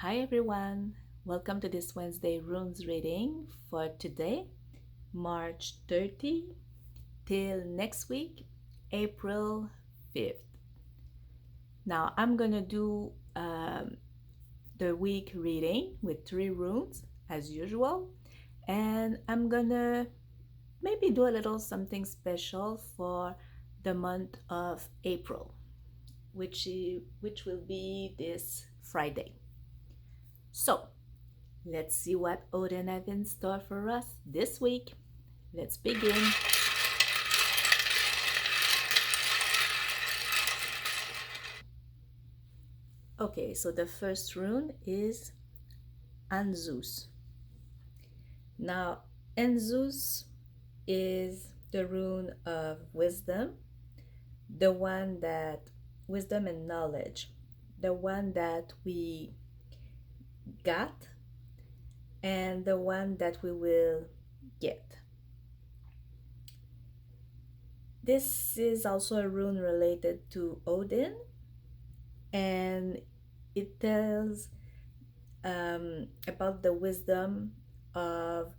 Hi everyone, welcome to this Wednesday runes reading for today, March 30 till next week, April 5th. Now I'm gonna do the week reading with three runes as usual, and I'm gonna maybe do a little something special for the month of April, which will be this Friday. So let's see what Odin have in store for us this week. Let's begin. Okay, so the first rune is Anzus. Now, Anzus is the rune of wisdom, the one that wisdom and knowledge, the one that we got and the one that we will get. This is also a rune related to Odin, and it tells about the wisdom of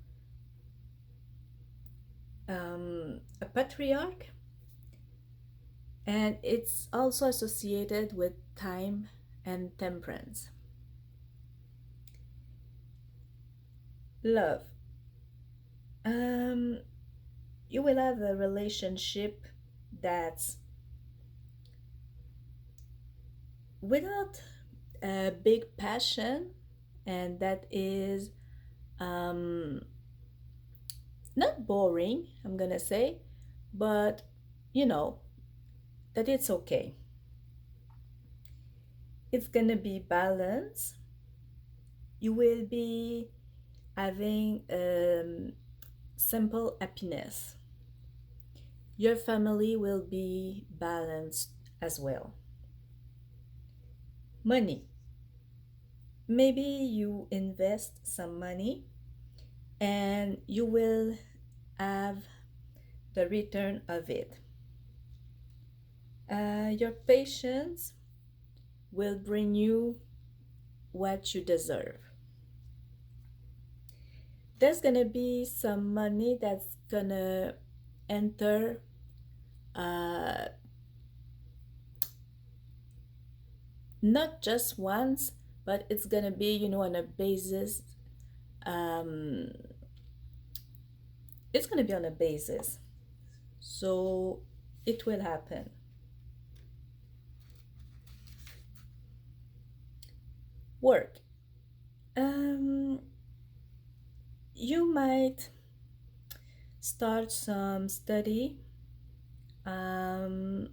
a patriarch, and it's also associated with time and temperance. Love. You will have a relationship that's without a big passion, and that is not boring, I'm gonna say, but you know that it's okay. It's gonna be balanced. You will be having simple happiness. Your family will be balanced as well. Money. Maybe you invest some money and you will have the return of it. Your patience will bring you what you deserve. There's gonna be some money that's gonna enter not just once, but it's gonna be, on a basis. Um, it's gonna be on a basis, so it will happen. Work. Um, you might start some study. Um,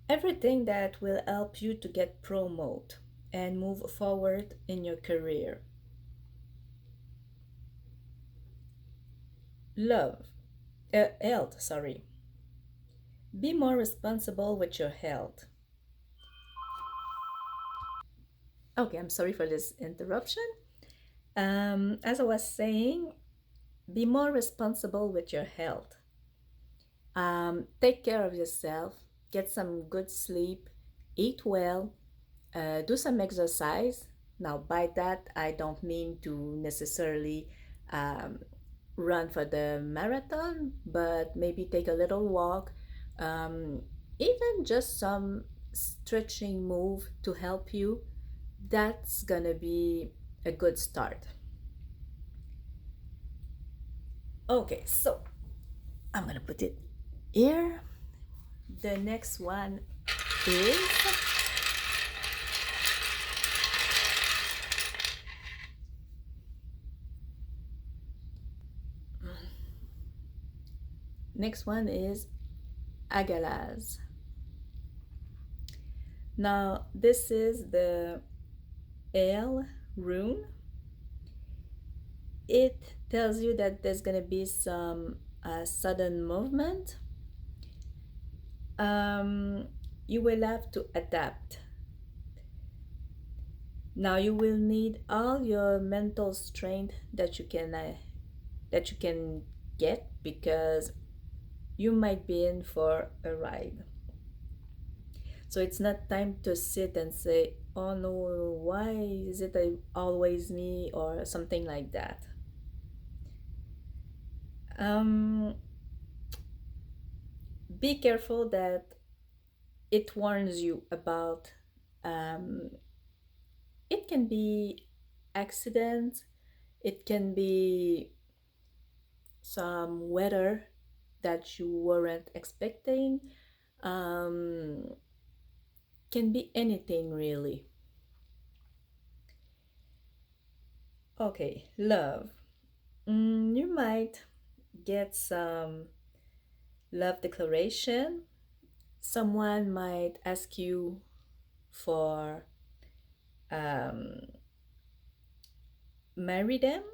Everything that will help you to get promoted and move forward in your career. Love, health, sorry. Be more responsible with your health. Okay, I'm sorry for this interruption. As I was saying, be more responsible with your health. Take care of yourself, get some good sleep, eat well, do some exercise. Now, by that, I don't mean to necessarily um, run for the marathon, but maybe take a little walk, um, even just some stretching move to help you. That's gonna be a good start. Okay, so I'm gonna put it here. The next one is next one is Agalaz. Now this is the L rune. It tells you that there's gonna be some sudden movement. You will have to adapt. Now you will need all your mental strength that you can get, because you might be in for a ride. So it's not time to sit and say, oh no, why is it always me, or something like that. Um, be careful that it warns you about, um, it can be accidents, it can be some weather that you weren't expecting, um, can be anything really. Okay, love. You might get some love declaration. Someone might ask you for, um, marry them.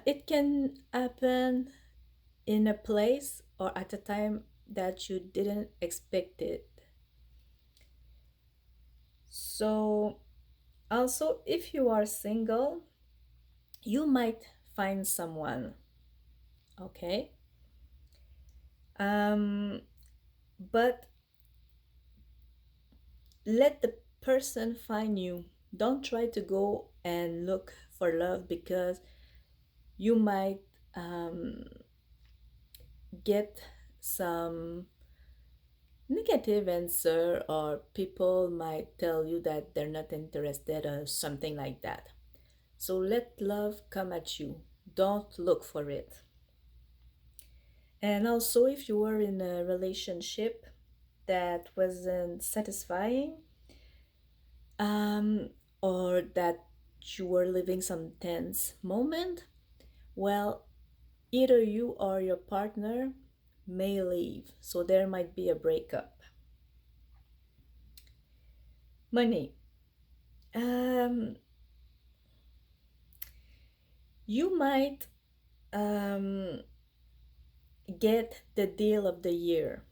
It can happen in a place or at a time that you didn't expect it. So, also, if you are single, you might find someone, okay? Um, but let the person find you. Don't try to go and look for love, because you might, um, get some negative answer, or people might tell you that they're not interested or something like that. So let love come at you. Don't look for it. And also, if you were in a relationship that wasn't satisfying, um, or that you were living some tense moment, well, either you or your partner may leave. So there might be a breakup. Money. Um, you might, um, get the deal of the year,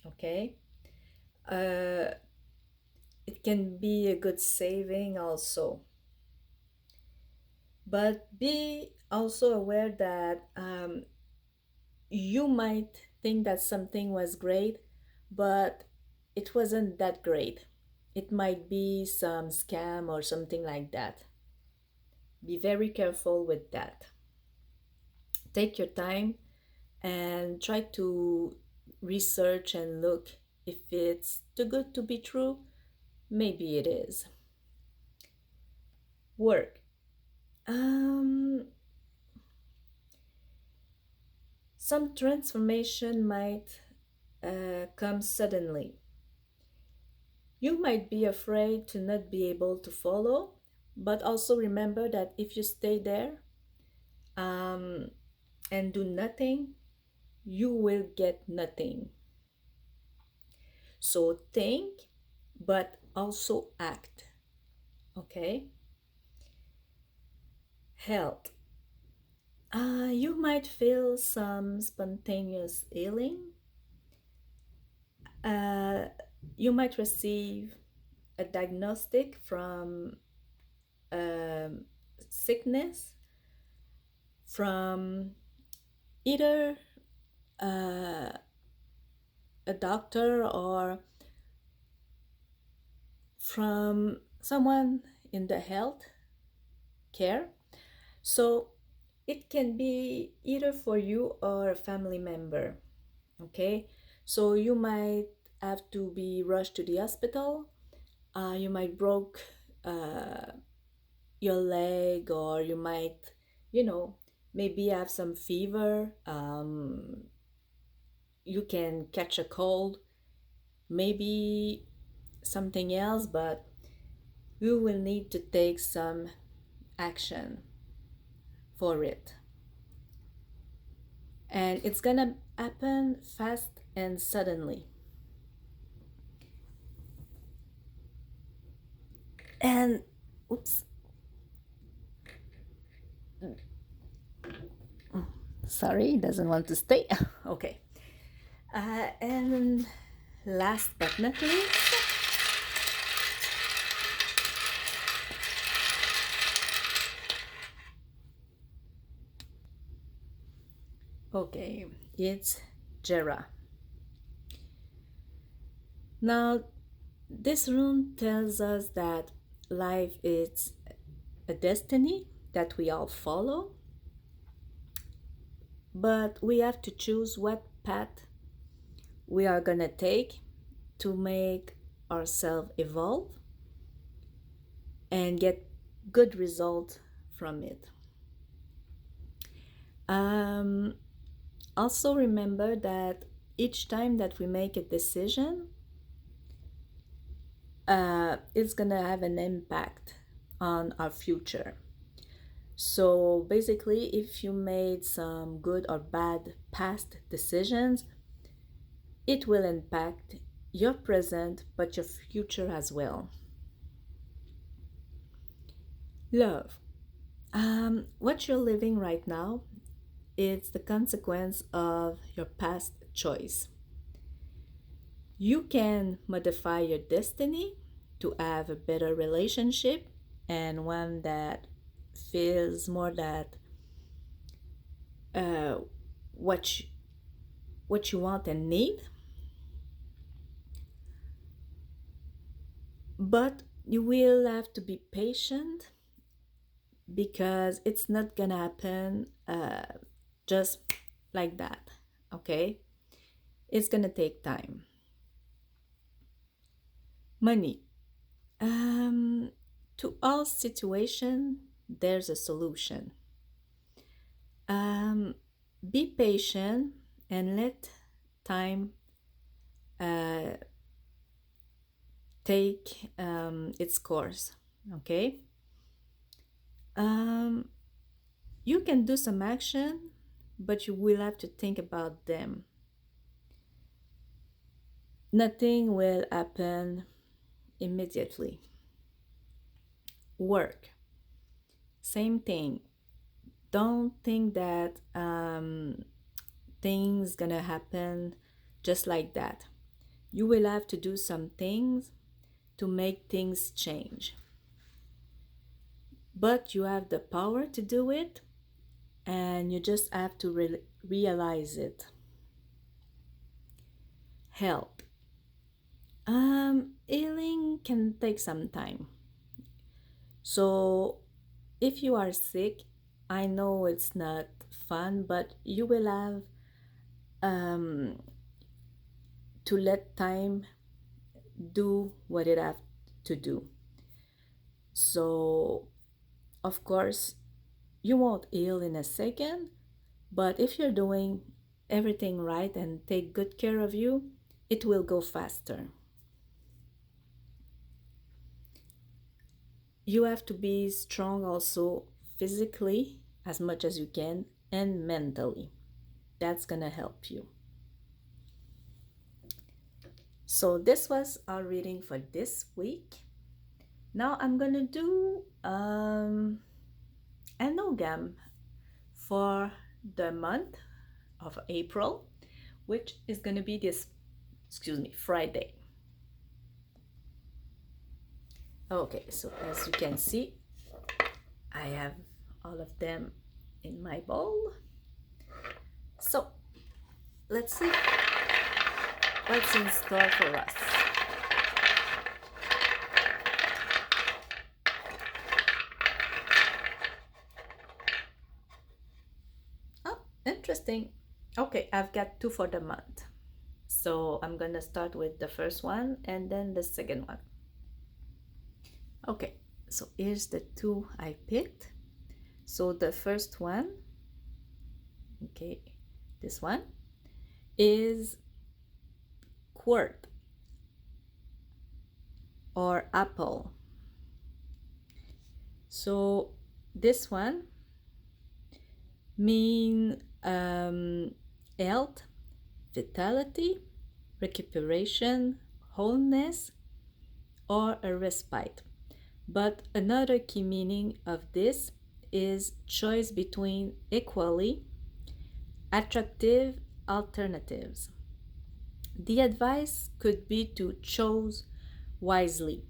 okay? Uh, it can be a good saving also. But be also aware that, you might think that something was great, but it wasn't that great. It might be some scam or something like that. Be very careful with that. Take your time and try to research and look if it's too good to be true. Maybe it is. Work. Um, some transformation might, come suddenly. You might be afraid to not be able to follow, but also remember that if you stay there, um, and do nothing, you will get nothing. So think, but also act. Okay? Health. You might feel some spontaneous healing. Uh, you might receive a diagnostic from, um, sickness, from either, uh, a doctor, or from someone in the health care. So it can be either for you or a family member. Okay, so you might have to be rushed to the hospital. You might broke, uh, your leg, or you might, you know, maybe have some fever. You can catch a cold, maybe something else, but you will need to take some action for it. And it's gonna happen fast and suddenly. And oops, sorry, it doesn't want to stay. Okay. And last but not least, okay, it's Jarrah. Now, This rune tells us that life is a destiny that we all follow, but we have to choose what path we are gonna take to make ourselves evolve and get good results from it. Um, Also remember that each time that we make a decision, it's gonna have an impact on our future. So basically, if you made some good or bad past decisions, it will impact your present but your future as well. Love. What you're living right now is the consequence of your past choice. You can modify your destiny to have a better relationship and one that feels more that uh, what you, what you want and need, but you will have to be patient because it's not gonna happen just like that. Okay, it's gonna take time. Money. To all situation, there's a solution. Um, be patient and let time uh, take its course. Okay. Um, you can do some action, but you will have to think about them. Nothing will happen immediately. Work. Same thing. Don't think that things gonna happen just like that. You will have to do some things to make things change. But you have the power to do it and you just have to realize it. Help. Healing can take some time. So if you are sick, I know it's not fun, but you will have um, to let time do what it have to do. So of course, you won't heal in a second, but if you're doing everything right and take good care of you, it will go faster. You have to be strong also physically as much as you can and mentally. That's gonna help you. So this was our reading for this week. Now I'm gonna do an Ogham for the month of April, which is gonna be this, Friday. Okay, so as you can see, I have all of them in my bowl. So let's see what's in store for us. Oh, interesting. Okay, I've got two for the month. So I'm gonna start with the first one and then the second one. Okay, so here's the two I picked. So the first one, okay, this one is quart or apple. So this one mean health, vitality, recuperation, wholeness, or a respite. But another key meaning of this is choice between equally attractive alternatives. The advice could be to choose wisely,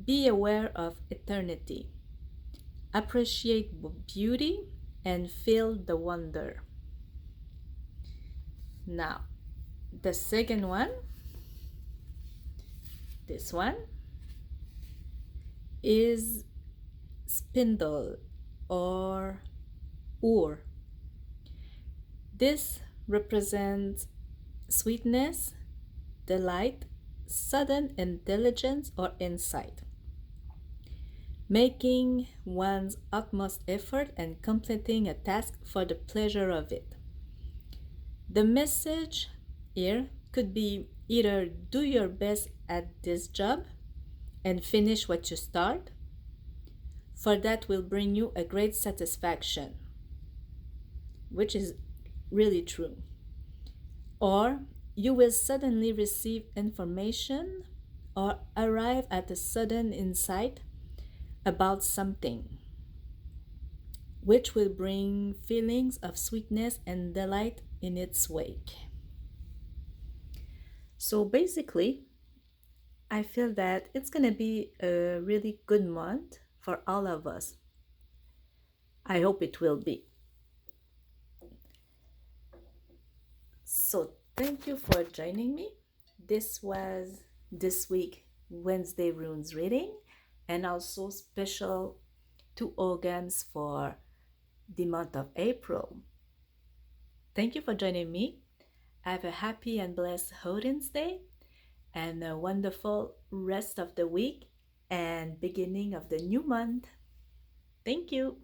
be aware of eternity, appreciate beauty, and feel the wonder. Now, the second one, This one is spindle or ur. This represents sweetness, delight, sudden intelligence or insight, making one's utmost effort and completing a task for the pleasure of it. The message here could be either do your best at this job and finish what you start, for that will bring you a great satisfaction, which is really true. Or you will suddenly receive information or arrive at a sudden insight about something, which will bring feelings of sweetness and delight in its wake. So basically, I feel that it's going to be a really good month for all of us. I hope it will be. So, thank you for joining me. This was this week Wednesday Runes reading, and also special to Oghams for the month of April. Thank you for joining me. Have a happy and blessed Hodin's Day and a wonderful rest of the week and beginning of the new month. Thank you.